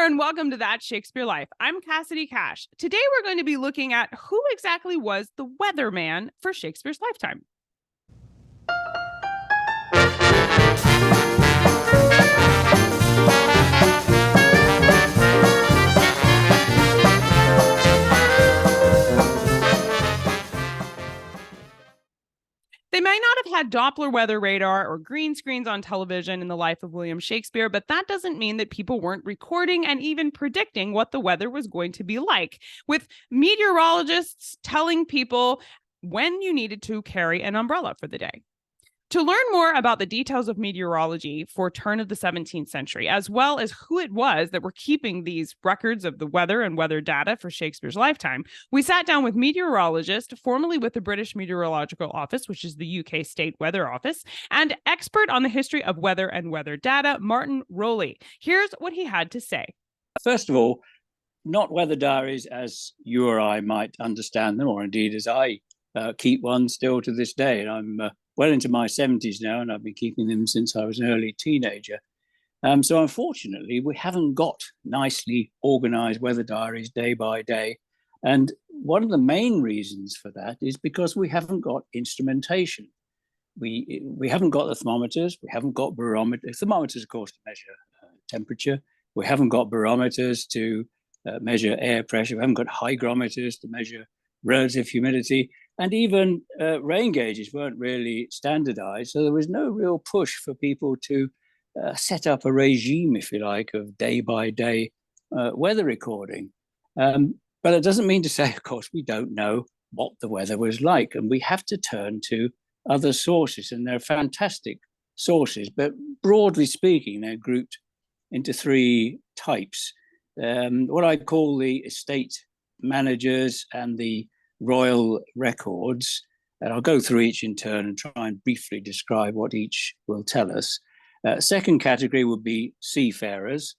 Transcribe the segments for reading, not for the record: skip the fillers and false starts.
there, and welcome to That Shakespeare Life. I'm Cassidy Cash. Today we're going to be looking at who exactly was the Weatherman for Shakespeare's lifetime. They may not have had Doppler weather radar or green screens on television in the life of William Shakespeare, but that doesn't mean that people weren't recording and even predicting what the weather was going to be like, with meteorologists telling people when you needed to carry an umbrella for the day. To learn more about the details of meteorology for turn of the 17th century, as well as who it was that were keeping these records of the weather and weather data for Shakespeare's lifetime, we sat down with meteorologist, formerly with the British Meteorological Office, which is the UK State Weather Office, and expert on the history of weather and weather data, Martin Rowley. Here's what he had to say. First of all, not weather diaries as you or I might understand them, or indeed as I keep one still to this day. And I'm well into my 70s now, and I've been keeping them since I was an early teenager. So unfortunately, we haven't got nicely organized weather diaries day by day. And one of the main reasons for that is because we haven't got instrumentation. We haven't got the thermometers, we haven't got barometers. Thermometers, of course, to measure temperature. We haven't got barometers to measure air pressure. We haven't got hygrometers to measure relative humidity. And even rain gauges weren't really standardized. So there was no real push for people to set up a regime, if you like, of day-by-day weather recording. But it doesn't mean to say, of course, we don't know what the weather was like. And we have to turn to other sources. And they're fantastic sources. But broadly speaking, they're grouped into three types. What I call the estate managers and the royal records, and I'll go through each in turn and try and briefly describe what each will tell us. Second category would be seafarers,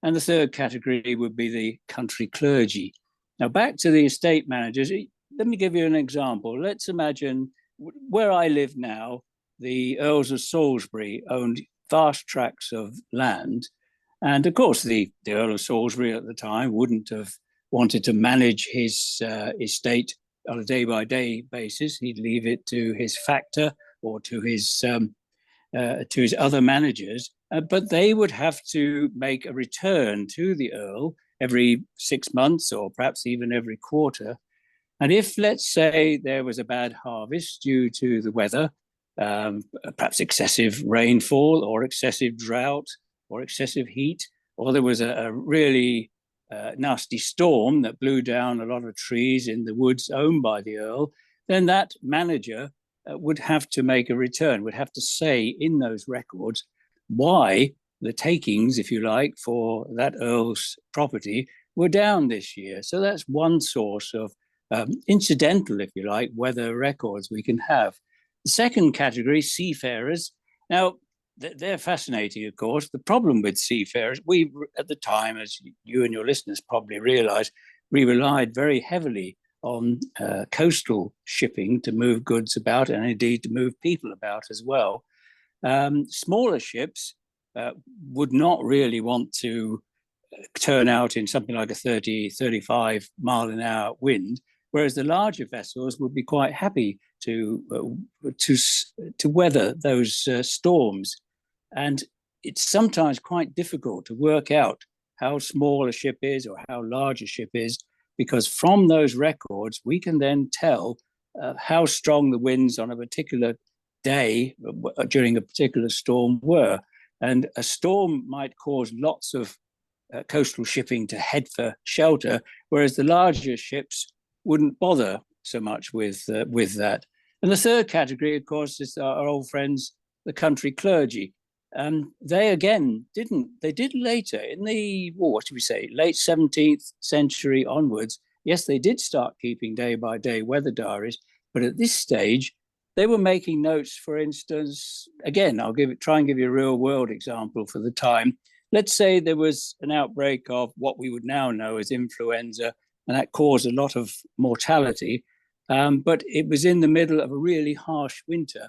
and the third category would be the country clergy. Now, back to the estate managers, let me give you an example. Let's imagine where I live now, the Earls of Salisbury owned vast tracts of land, and of course the Earl of Salisbury at the time wouldn't have wanted to manage his estate on a day-by-day basis. He'd leave it to his factor or to his other managers, but they would have to make a return to the Earl every 6 months or perhaps even every quarter. And if, let's say, there was a bad harvest due to the weather, perhaps excessive rainfall or excessive drought or excessive heat, or there was a really nasty storm that blew down a lot of trees in the woods owned by the Earl, then that manager would have to make a return, would have to say in those records why the takings, if you like, for that Earl's property were down this year. So that's one source of incidental, if you like, weather records we can have. The second category, seafarers. Now, they're fascinating, of course. The problem with seafarers, we, at the time, as you and your listeners probably realize, we relied very heavily on coastal shipping to move goods about and indeed to move people about as well. Smaller ships would not really want to turn out in something like a 30, 35 mile an hour wind, whereas the larger vessels would be quite happy to weather those storms. And it's sometimes quite difficult to work out how small a ship is or how large a ship is, because from those records, we can then tell how strong the winds on a particular day during a particular storm were. And a storm might cause lots of coastal shipping to head for shelter, whereas the larger ships wouldn't bother so much with that. And the third category, of course, is our old friends, the country clergy. They again they did later in the, what should we say, late 17th century onwards. Yes, they did start keeping day by day weather diaries, but at this stage, they were making notes, for instance, again, try and give you a real world example for the time. Let's say there was an outbreak of what we would now know as influenza, and that caused a lot of mortality. But it was in the middle of a really harsh winter.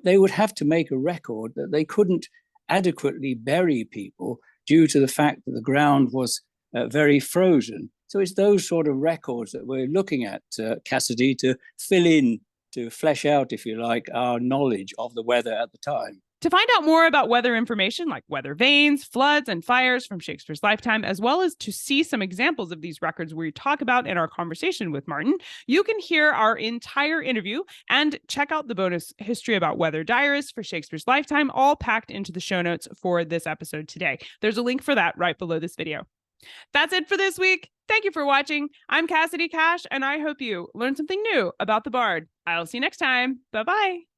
They would have to make a record that they couldn't adequately bury people due to the fact that the ground was very frozen. So it's those sort of records that we're looking at, Cassidy, to fill in, to flesh out, if you like, our knowledge of the weather at the time. To find out more about weather information like weather vanes, floods, and fires from Shakespeare's lifetime, as well as to see some examples of these records we talk about in our conversation with Martin, you can hear our entire interview and check out the bonus history about weather diaries for Shakespeare's lifetime, all packed into the show notes for this episode today. There's a link for that right below this video. That's it for this week. Thank you for watching. I'm Cassidy Cash, and I hope you learned something new about the Bard. I'll see you next time. Bye-bye.